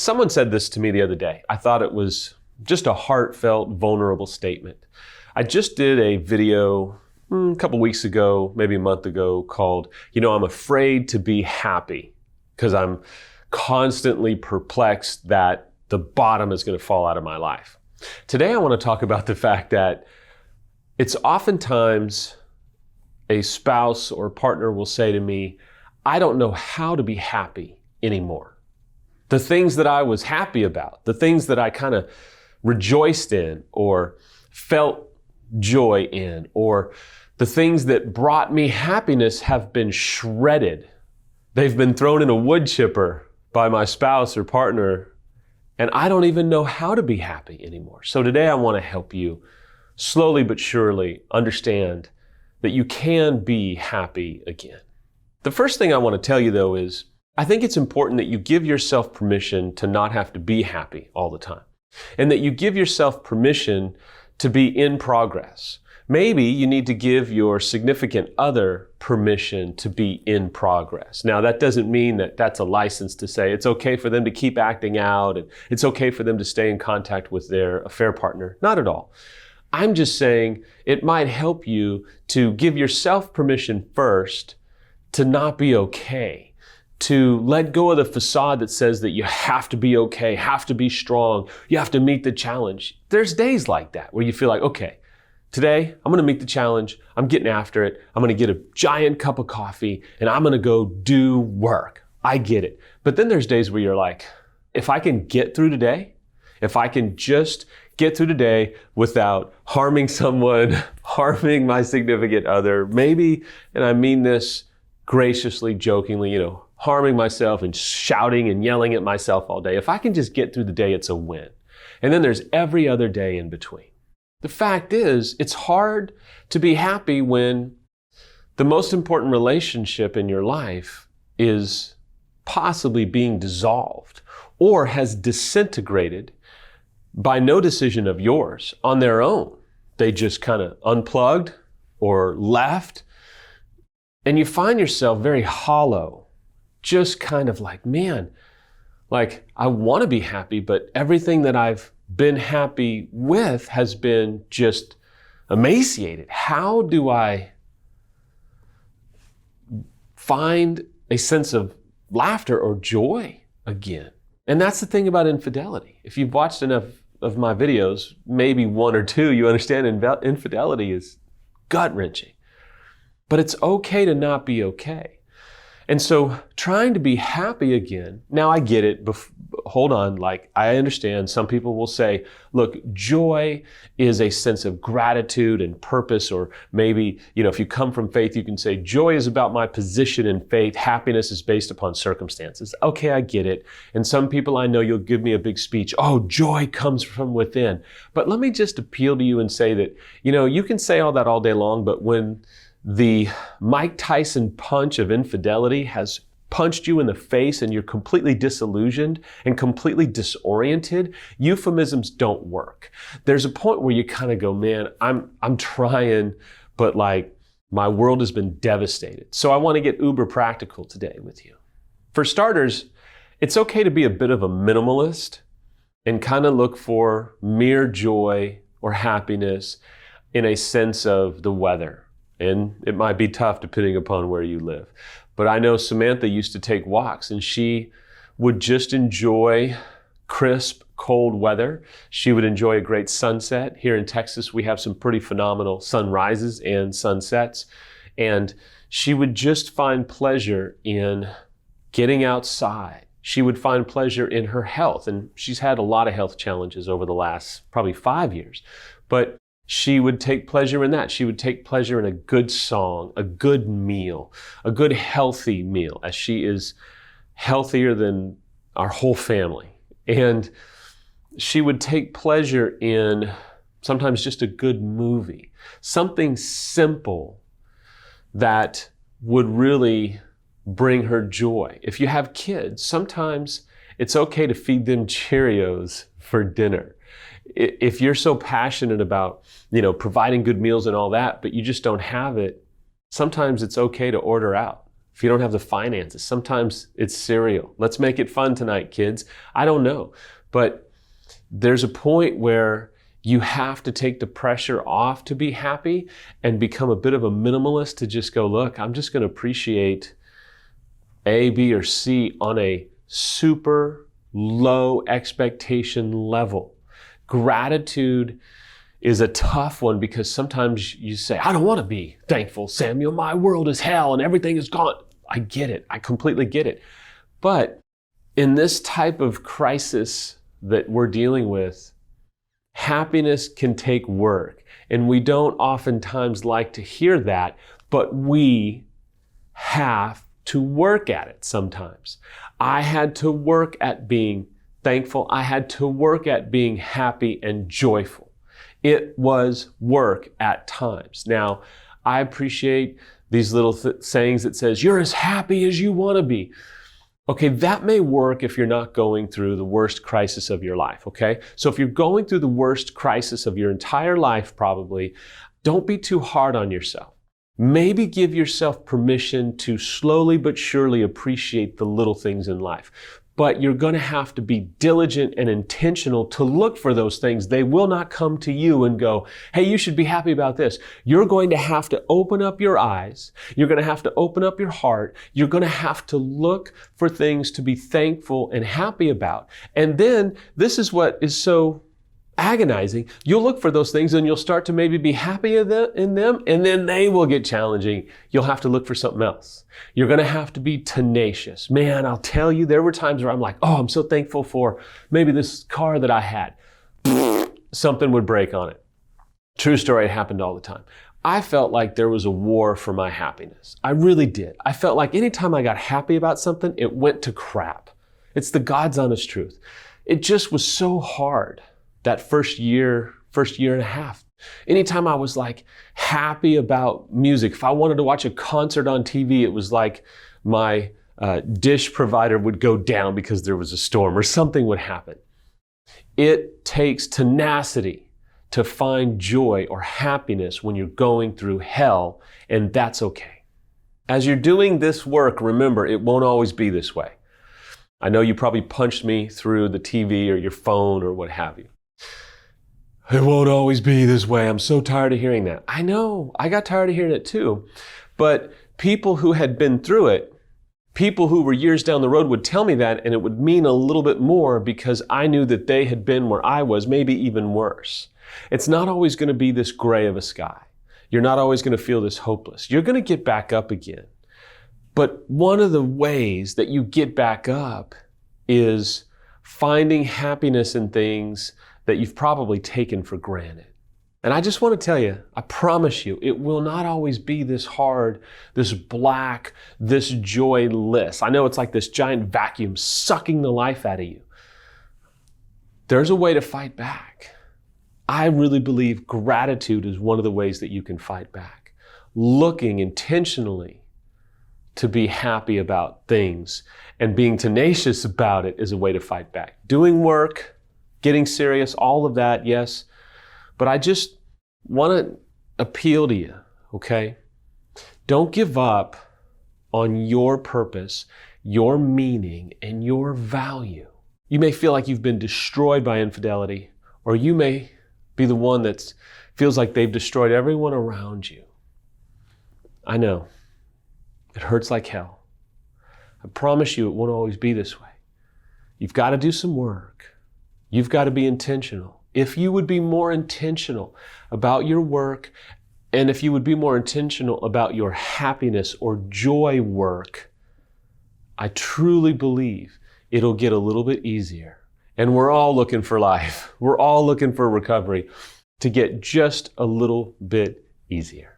Someone said this to me the other day. I thought it was just a heartfelt, vulnerable statement. I just did a video a couple weeks ago, maybe a month ago, called, I'm afraid to be happy because I'm constantly perplexed that the bottom is going to fall out of my life. Today, I want to talk about the fact that it's oftentimes a spouse or partner will say to me, I don't know how to be happy anymore. The things that I was happy about, the things that I kind of rejoiced in or felt joy in, or the things that brought me happiness have been shredded. They've been thrown in a wood chipper by my spouse or partner, and I don't even know how to be happy anymore. So today I want to help you slowly but surely understand that you can be happy again. The first thing I want to tell you though is, I think it's important that you give yourself permission to not have to be happy all the time, and that you give yourself permission to be in progress. Maybe you need to give your significant other permission to be in progress. Now, that doesn't mean that that's a license to say it's okay for them to keep acting out and it's okay for them to stay in contact with their affair partner. Not at all. I'm just saying it might help you to give yourself permission first to not be okay, to let go of the facade that says that you have to be okay, have to be strong, you have to meet the challenge. There's days like that where you feel like, okay, today I'm gonna meet the challenge, I'm getting after it, I'm gonna get a giant cup of coffee and I'm gonna go do work. I get it. But then there's days where you're like, if I can get through today, if I can just get through today without harming someone, harming my significant other, maybe, and I mean this graciously, jokingly, harming myself and shouting and yelling at myself all day. If I can just get through the day, it's a win. And then there's every other day in between. The fact is, it's hard to be happy when the most important relationship in your life is possibly being dissolved or has disintegrated by no decision of yours on their own. They just kind of unplugged or left, and you find yourself very hollow, just kind of like, man, like I want to be happy, but everything that I've been happy with has been just emaciated. How do I find a sense of laughter or joy again? And that's the thing about infidelity. If you've watched enough of my videos, maybe one or two, you understand infidelity is gut-wrenching. But it's okay to not be okay. And so trying to be happy again, now I get it, hold on, I understand some people will say, look, joy is a sense of gratitude and purpose, or maybe, if you come from faith, you can say joy is about my position in faith, happiness is based upon circumstances. Okay, I get it. And some people I know, you'll give me a big speech, oh, joy comes from within. But let me just appeal to you and say that, you can say all that all day long, but when the Mike Tyson punch of infidelity has punched you in the face and you're completely disillusioned and completely disoriented, euphemisms don't work. There's a point where you kind of go, man, I'm trying, but my world has been devastated. So I want to get uber practical today with you. For starters, it's okay to be a bit of a minimalist and kind of look for mere joy or happiness in a sense of the weather. And it might be tough depending upon where you live. But I know Samantha used to take walks and she would just enjoy crisp, cold weather. She would enjoy a great sunset. Here in Texas, we have some pretty phenomenal sunrises and sunsets. And she would just find pleasure in getting outside. She would find pleasure in her health. And she's had a lot of health challenges over the last probably 5 years. But she would take pleasure in that. She would take pleasure in a good song, a good meal, a good healthy meal, as she is healthier than our whole family. And she would take pleasure in sometimes just a good movie, something simple that would really bring her joy. If you have kids, sometimes it's okay to feed them Cheerios for dinner. If you're so passionate about, providing good meals and all that, but you just don't have it, sometimes it's okay to order out If you don't have the finances, sometimes it's cereal. Let's make it fun tonight, kids. I don't know. But there's a point where you have to take the pressure off to be happy and become a bit of a minimalist to just go, look, I'm just going to appreciate A, B, or C on a super low expectation level. Gratitude is a tough one because sometimes you say, I don't want to be thankful, Samuel. My world is hell and everything is gone. I get it. I completely get it. But in this type of crisis that we're dealing with, happiness can take work. And we don't oftentimes like to hear that, but we have to work at it sometimes. I had to work at being thankful. I had to work at being happy and joyful. It was work at times. Now, I appreciate these little sayings that says, you're as happy as you want to be. Okay, that may work if you're not going through the worst crisis of your life, okay? So if you're going through the worst crisis of your entire life, probably, don't be too hard on yourself. Maybe give yourself permission to slowly but surely appreciate the little things in life. But you're going to have to be diligent and intentional to look for those things. They will not come to you and go, hey, you should be happy about this. You're going to have to open up your eyes. You're going to have to open up your heart. You're going to have to look for things to be thankful and happy about. And then this is what is so agonizing. You'll look for those things and you'll start to maybe be happy in them, and then they will get challenging. You'll have to look for something else. You're going to have to be tenacious. Man, I'll tell you, there were times where I'm like, oh, I'm so thankful for maybe this car that I had. Something would break on it. True story, it happened all the time. I felt like there was a war for my happiness. I really did. I felt like anytime I got happy about something, it went to crap. It's the God's honest truth. It just was so hard. That first year and a half. Anytime I was like happy about music, if I wanted to watch a concert on TV, it was like my dish provider would go down because there was a storm or something would happen. It takes tenacity to find joy or happiness when you're going through hell, and that's okay. As you're doing this work, remember, it won't always be this way. I know you probably punched me through the TV or your phone or what have you. It won't always be this way. I'm so tired of hearing that. I know. I got tired of hearing it too. But people who had been through it, people who were years down the road would tell me that, and it would mean a little bit more because I knew that they had been where I was, maybe even worse. It's not always going to be this gray of a sky. You're not always going to feel this hopeless. You're going to get back up again. But one of the ways that you get back up is finding happiness in things that you've probably taken for granted. And I just want to tell you, I promise you, it will not always be this hard, this black, this joyless. I know it's like this giant vacuum sucking the life out of you. There's a way to fight back. I really believe gratitude is one of the ways that you can fight back. Looking intentionally to be happy about things and being tenacious about it is a way to fight back. Doing work, getting serious, all of that, yes. But I just want to appeal to you, okay? Don't give up on your purpose, your meaning, and your value. You may feel like you've been destroyed by infidelity, or you may be the one that feels like they've destroyed everyone around you. I know. It hurts like hell. I promise you it won't always be this way. You've got to do some work. You've got to be intentional. If you would be more intentional about your work, and if you would be more intentional about your happiness or joy work, I truly believe it'll get a little bit easier. And we're all looking for life. We're all looking for recovery to get just a little bit easier.